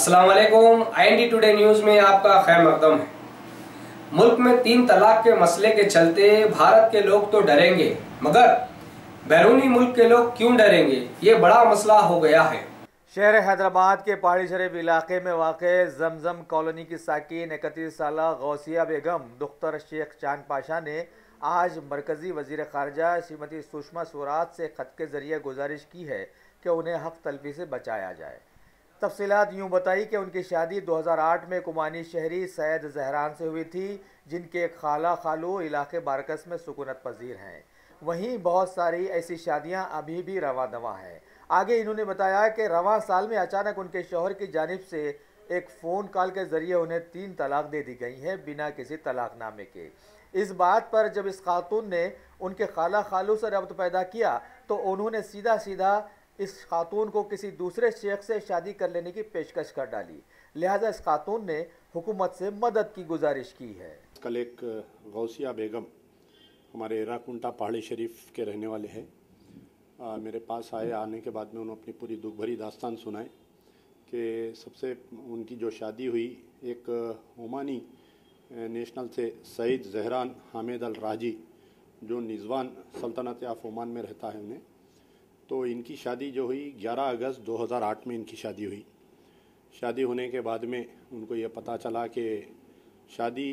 अस्सलाम वालेकुम। IND today news में आपका खैर मकदम है। मुल्क में 3 तलाक के मसले के चलते भारत के लोग तो डरेंगे, मगर बैरूनी मुल्क के लोग क्यों डरेंगे, ये बड़ा मसला हो गया है। शहर हैदराबाद के पहाड़ी शरीफ इलाके में वाक़े जमजम कॉलोनी की साकिन 31 साला गौसिया बेगम दुख्तर शेख चांद पाशा ने आज मरकज़ी वज़ीर ख़ारजा श्रीमती सुषमा स्वराज से ख़त के ज़रिए गुजारिश की है कि उन्हें हक़ तलफ़ी से बचाया जाए। तफसीलात यूँ बताई कि उनकी शादी 2008 में कुमानी शहरी सैयद जहरान से हुई थी, जिनके खाला खालू इलाके बारकस में सुकूनत पजीर हैं। वहीं बहुत सारी ऐसी शादियां अभी भी रवा दवा हैं। आगे इन्होंने बताया कि रवा साल में अचानक उनके शौहर की जानिब से एक फ़ोन कॉल के ज़रिए उन्हें 3 तलाक दे दी गई हैं बिना किसी तलाकनामे के। इस बात पर जब इस खातून ने उनके खाला खालू से रब्त पैदा किया तो उन्होंने सीधा सीधा इस खातून को किसी दूसरे शेख से शादी कर लेने की पेशकश कर डाली। लिहाजा इस खातून ने हुकूमत से मदद की गुजारिश की है। कल एक गौसिया बेगम हमारे एराकुंटा पहाड़ी शरीफ के रहने वाले हैं, मेरे पास आने के बाद में उन्होंने अपनी पूरी दुख भरी दास्तान सुनाई कि सबसे उनकी जो शादी हुई एक ओमानी नेशनल से सईद जहरान हामिद अल राजी, जो निज़वान सल्तनत ऑफ ओमान में रहता है उन्हें। तो इनकी शादी जो हुई 11 अगस्त 2008 में इनकी शादी हुई। शादी होने के बाद में उनको ये पता चला कि शादी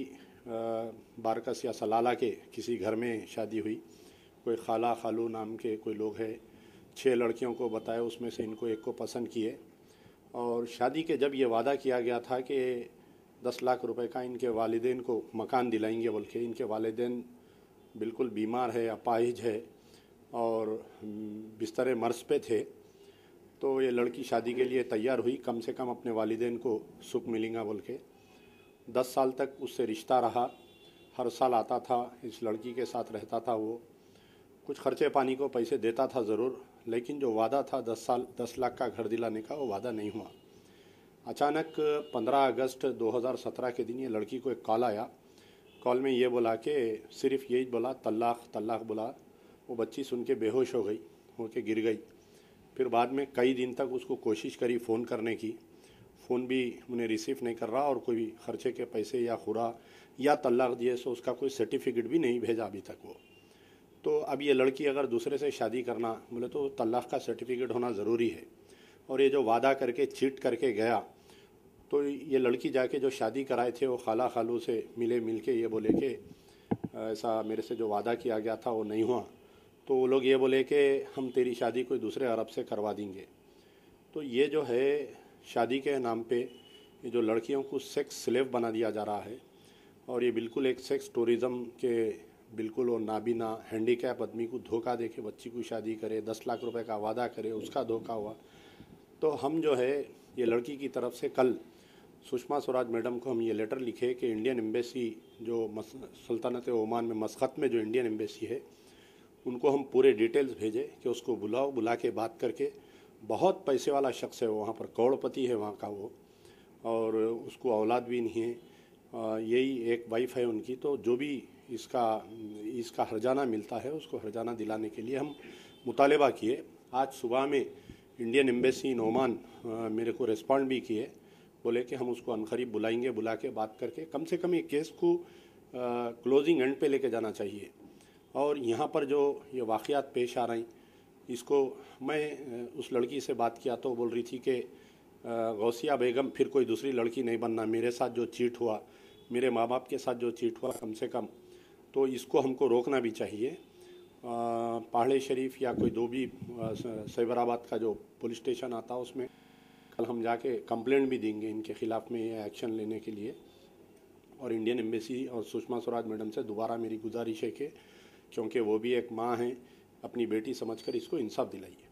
बारकस या सलाला के किसी घर में शादी हुई। कोई खाला खालू नाम के कोई लोग हैं, 6 लड़कियों को बताया, उसमें से इनको एक को पसंद किए। और शादी के जब ये वादा किया गया था कि 10 लाख रुपए का इनके वालिदैन को मकान दिलाएंगे बोल के, इनके वालिदैन बिल्कुल बीमार है, अपाहिज है और बिस्तर मर्ज पे थे। तो ये लड़की शादी के लिए तैयार हुई, कम से कम अपने वालिदैन को सुख मिलेगा बोल के। 10 साल तक उससे रिश्ता रहा, हर साल आता था, इस लड़की के साथ रहता था। वो कुछ खर्चे पानी को पैसे देता था ज़रूर, लेकिन जो वादा था 10 लाख का घर दिलाने का, वो वादा नहीं हुआ। अचानक 15 अगस्त 2017 के दिन ये लड़की को एक कॉल आया। कॉल में ये बोला कि सिर्फ यही बोला तल्लाक तल्लाक बोला। वो बच्ची सुन के बेहोश हो गई, होके गिर गई। फिर बाद में कई दिन तक उसको कोशिश करी फ़ोन करने की, फ़ोन भी उन्हें रिसीव नहीं कर रहा और कोई खर्चे के पैसे या खुरा या तल्लाक दिए सो उसका कोई सर्टिफिकेट भी नहीं भेजा अभी तक वो। तो अब ये लड़की अगर दूसरे से शादी करना बोले तो तल्लाक का सर्टिफिकेट होना ज़रूरी है। और ये जो वादा करके चीट करके गया, तो ये लड़की जाके जो शादी कराए थे वो खाला खालू से मिल के ये बोले कि ऐसा मेरे से जो वादा किया गया था वो नहीं हुआ। तो वो लोग ये बोले कि हम तेरी शादी कोई दूसरे अरब से करवा देंगे। तो ये जो है शादी के नाम पे ये जो लड़कियों को सेक्स स्लेव बना दिया जा रहा है, और ये बिल्कुल एक सेक्स टूरिज़म के बिल्कुल वो नाबीना हैंडीकैप आदमी को धोखा दे के बच्ची को शादी करे, 10 लाख रुपए का वादा करे, उसका धोखा हुआ। तो हम जो है ये लड़की की तरफ से कल सुषमा स्वराज मैडम को हम ये लेटर लिखे कि इंडियन एम्बेसी जो सल्तनत ओमान में मस्कत में जो इंडियन एम्बेसी है, उनको हम पूरे डिटेल्स भेजे कि उसको बुला के बात करके, बहुत पैसे वाला शख्स है वो, वहाँ पर करोड़पति है वहाँ का वो, और उसको औलाद भी नहीं है, यही एक वाइफ है उनकी। तो जो भी इसका हर्जाना मिलता है उसको हर्जाना दिलाने के लिए हम मुतालबा किए। आज सुबह में इंडियन एम्बेसी इन ओमान मेरे को रिस्पॉन्ड भी किए, बोले कि हम उसको अनकरीब बुलाएंगे, बुला के बात करके कम से कम ये केस को क्लोजिंग एंड पे लेके जाना चाहिए। और यहाँ पर जो ये वाक़यात पेश आ रही, इसको मैं उस लड़की से बात किया तो बोल रही थी कि गौसिया बेगम फिर कोई दूसरी लड़की नहीं बनना, मेरे साथ जो चीट हुआ, मेरे माँ बाप के साथ जो चीट हुआ कम से कम, तो इसको हमको रोकना भी चाहिए। पहाड़ी शरीफ या कोई दो भी सैबराबाद का जो पुलिस स्टेशन आता है उसमें कल हम जाके कंप्लेंट भी देंगे इनके ख़िलाफ़ में ये एक्शन लेने के लिए। और इंडियन एम्बेसी और सुषमा स्वराज मैडम से दोबारा मेरी गुजारिश है कि क्योंकि वो भी एक माँ हैं, अपनी बेटी समझकर इसको इंसाफ दिलाइए।